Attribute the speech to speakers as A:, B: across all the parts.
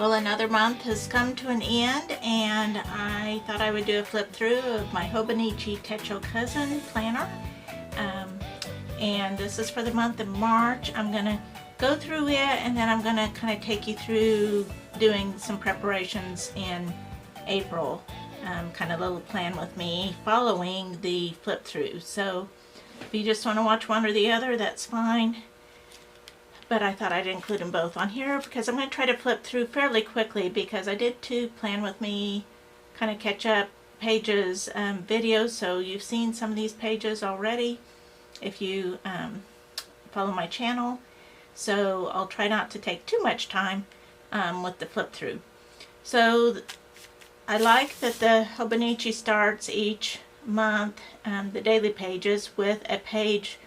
A: Well, another month has come to an end, and I thought I would do a flip through of my Hobonichi Techo Cousin planner. And this is for the month of March. I'm going to go through it, and then I'm going to kind of take you through doing some preparations in April. Kind of a little plan with me following the flip through. So if you just want to watch one or the other, that's fine. But I thought I'd include them both on here because I'm going to try to flip through fairly quickly, because I did two plan with me kind of catch up pages videos, so you've seen some of these pages already if you follow my channel. So I'll try not to take too much time with the flip through. So I like that the Hobonichi starts each month, the daily pages, with a page,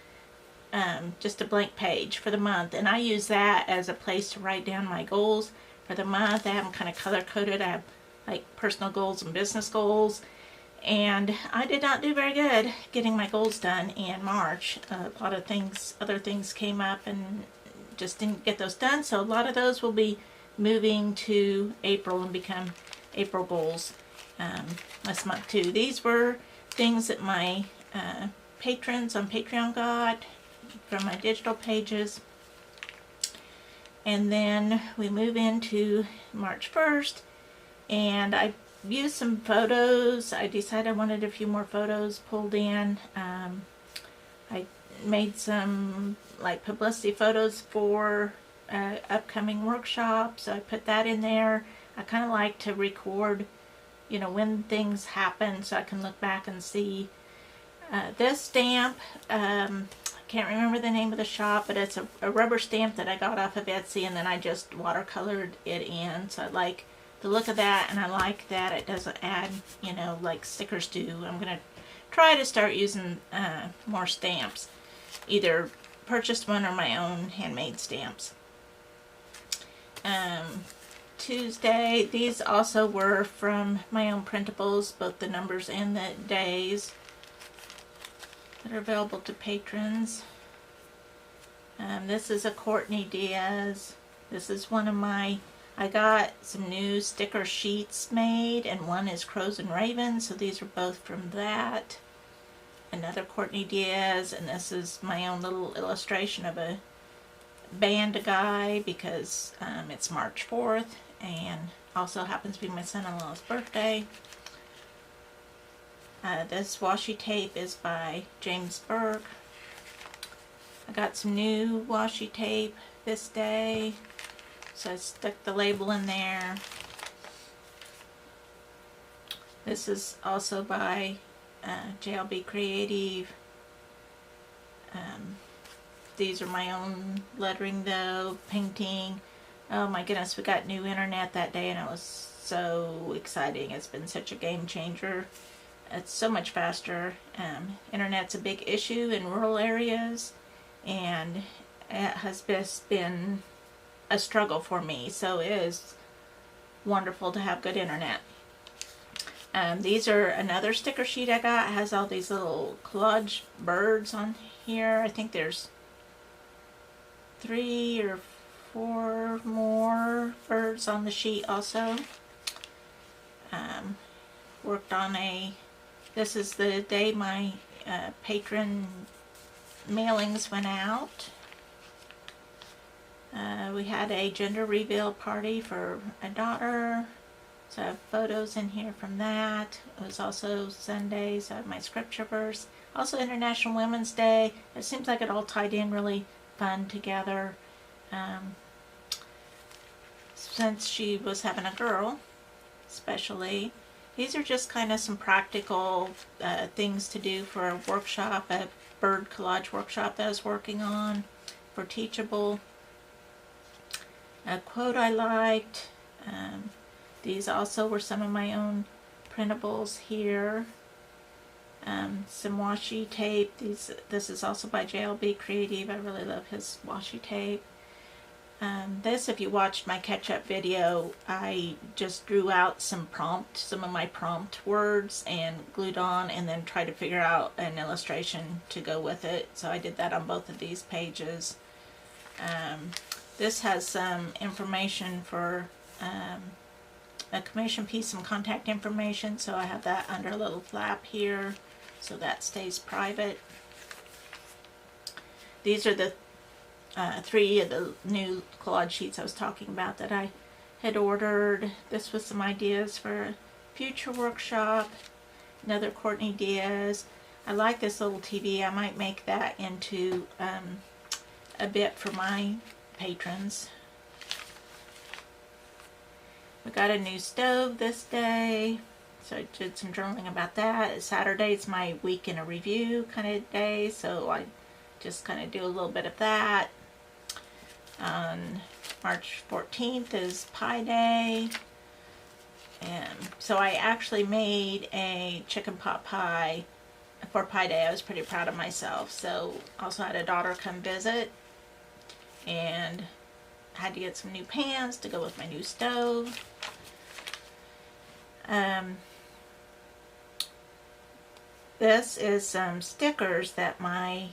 A: just a blank page for the month, and I use that as a place to write down my goals for the month. I have them kind of color coded. I have like personal goals and business goals, and I did not do very good getting my goals done in March. A lot of things, other things came up and just didn't get those done, so a lot of those will be moving to April and become April goals this month too. These were things that my patrons on Patreon got from my digital pages. And then we move into March 1st, and I used some photos. I decided I wanted a few more photos pulled in. I made some like publicity photos for upcoming workshops, so I put that in there. I kind of like to record, you know, when things happen, so I can look back and see. This stamp, can't remember the name of the shop, but it's a rubber stamp that I got off of Etsy, and then I just watercolored it in. So I like the look of that, and I like that it doesn't add, you know, like stickers do. I'm going to try to start using more stamps, either purchased one or my own handmade stamps. Tuesday, these also were from my own printables, both the numbers and the days that are available to patrons. This is a Courtney Diaz. This is one of my, I got some new sticker sheets made, and one is Crows and Ravens, so these are both from that. Another Courtney Diaz, and this is my own little illustration of a band guy, because it's March 4th, and also happens to be my son-in-law's birthday. This washi tape is by James Burke. I got some new washi tape this day, so I stuck the label in there. This is also by JLB Creative. These are my own lettering though, painting. Oh my goodness, we got new internet that day, and it was so exciting. It's been such a game changer. It's so much faster. Internet's a big issue in rural areas, and it has just been a struggle for me, so it is wonderful to have good internet. These are another sticker sheet I got. It has all these little collage birds on here. I think there's 3 or 4 more birds on the sheet also. Worked on this is the day my patron mailings went out. We had a gender reveal party for a daughter, so I have photos in here from that. It was also Sunday, so I have my scripture verse. Also International Women's Day. It seems like it all tied in really fun together. Since she was having a girl, especially. These are just kind of some practical things to do for a workshop, a bird collage workshop that I was working on for Teachable. A quote I liked. These also were some of my own printables here. Some washi tape. This is also by JLB Creative. I really love his washi tape. This, if you watched my catch-up video, I just drew out some of my prompt words and glued on, and then tried to figure out an illustration to go with it. So I did that on both of these pages. This has some information for a commission piece, some contact information, so I have that under a little flap here, so that stays private. These are the 3 of the new collage sheets I was talking about that I had ordered. This was some ideas for a future workshop. Another Courtney Diaz. I like this little TV. I might make that into a bit for my patrons. We got a new stove this day, so I did some journaling about that. Saturday's my week in a review kind of day, so I just kind of do a little bit of that. On March 14th is Pie Day, and so I actually made a chicken pot pie for Pie Day. I was pretty proud of myself. So also had a daughter come visit, and had to get some new pans to go with my new stove. This is some stickers that my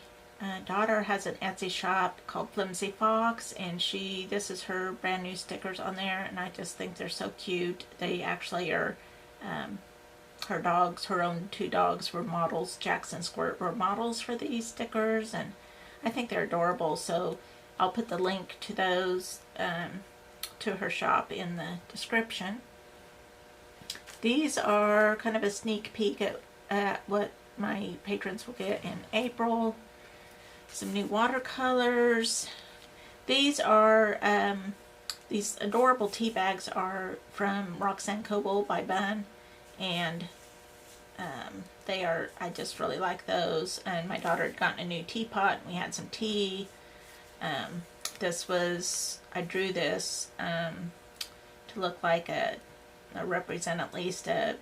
A: daughter has an Etsy shop called Flimsy Fox, and this is her brand new stickers on there, and I just think they're so cute. They actually are her dogs, her own 2 dogs were models. Jax and Squirt were models for these stickers, and I think they're adorable, so I'll put the link to those to her shop in the description. These are kind of a sneak peek at what my patrons will get in April. Some new watercolors. These are these adorable tea bags are from Roxanne Coble by Bun, and they are, I just really like those. And my daughter had gotten a new teapot, and we had some tea. This was, I drew this to look like represent at least a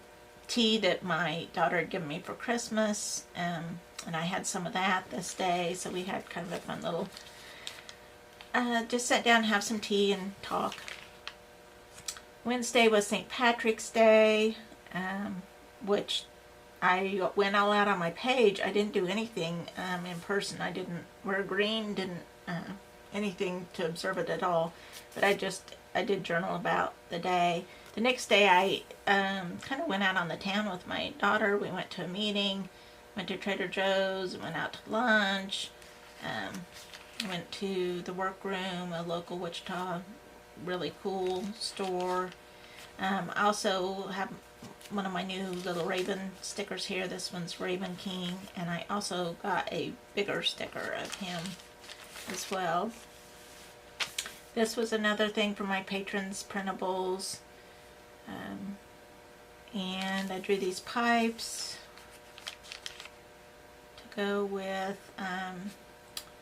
A: tea that my daughter had given me for Christmas, and I had some of that this day, so we had kind of a fun little just sit down and have some tea and talk. Wednesday was St. Patrick's Day, which I went all out on my page. I didn't do anything in person. I didn't wear green, didn't anything to observe it at all, but I did journal about the day. The next day I kind of went out on the town with my daughter. We went to a meeting, went to Trader Joe's, went out to lunch, went to the workroom, a local Wichita really cool store. I also have one of my new little Raven stickers here. This one's Raven King, and I also got a bigger sticker of him as well. This was another thing for my patrons, printables. And I drew these pipes to go with,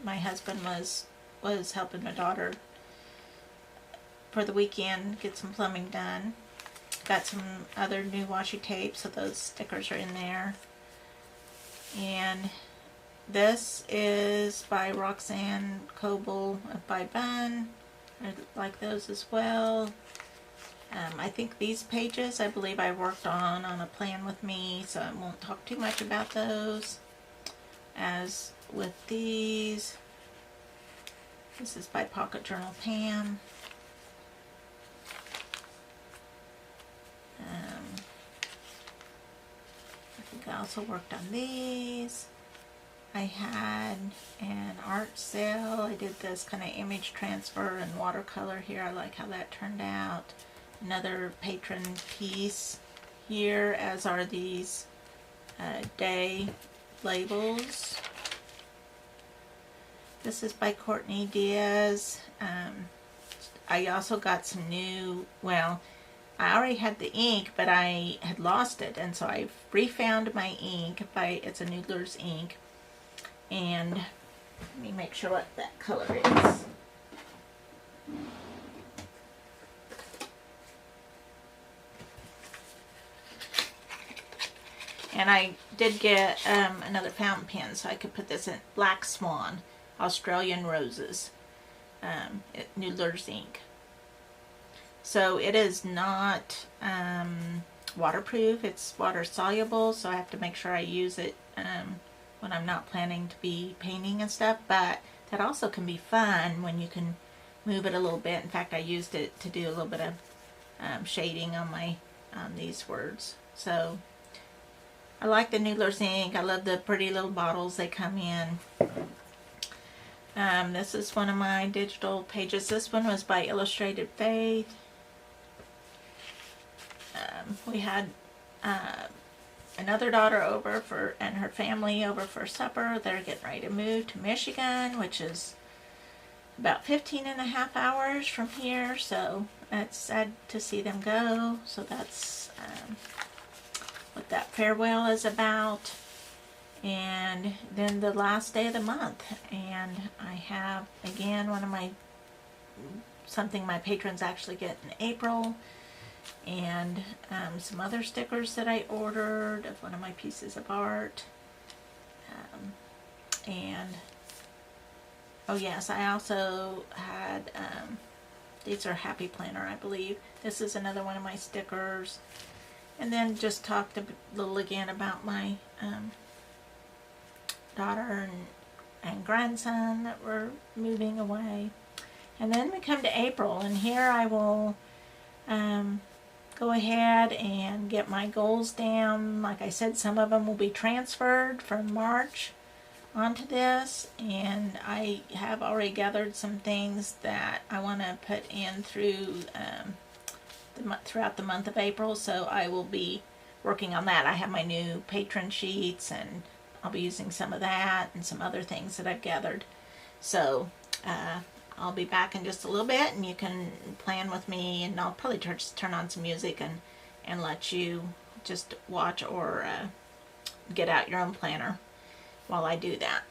A: my husband was helping my daughter for the weekend get some plumbing done. Got some other new washi tape, so those stickers are in there. And this is by Roxanne Coble by Bun. I like those as well. I think these pages, I believe I worked on a plan with me, so I won't talk too much about those. As with these, this is by Pocket Journal Pam. I think I also worked on these. I had an art sale. I did this kind of image transfer and watercolor here. I like how that turned out. Another patron piece here, as are these day labels. This is by Courtney Diaz. I also got some new, well, I already had the ink, but I had lost it, and so I refound my ink. It's a Noodler's ink, and let me make sure what that color is. And I did get another fountain pen, so I could put this in Black Swan, Australian Roses, Noodler's ink. So it is not waterproof, it's water soluble, so I have to make sure I use it when I'm not planning to be painting and stuff, but that also can be fun when you can move it a little bit. In fact, I used it to do a little bit of shading on these words. So I like the Noodler's ink. I love the pretty little bottles they come in. This is one of my digital pages. This one was by Illustrated Faith. We had another daughter over and her family over for supper. They're getting ready to move to Michigan, which is about 15.5 hours from here, so it's sad to see them go. So that's what that farewell is about. And then the last day of the month, and I have again something my patrons actually get in April, and some other stickers that I ordered of one of my pieces of art. And oh yes, I also had, these are Happy Planner, I believe. This is another one of my stickers. And then just talked a little again about my daughter and grandson that were moving away. And then we come to April, and here I will go ahead and get my goals down. Like I said, some of them will be transferred from March onto this, and I have already gathered some things that I want to put in throughout the month of April, so I will be working on that. I have my new patron sheets, and I'll be using some of that and some other things that I've gathered. So I'll be back in just a little bit, and you can plan with me, and I'll probably just turn on some music and let you just watch or get out your own planner while I do that.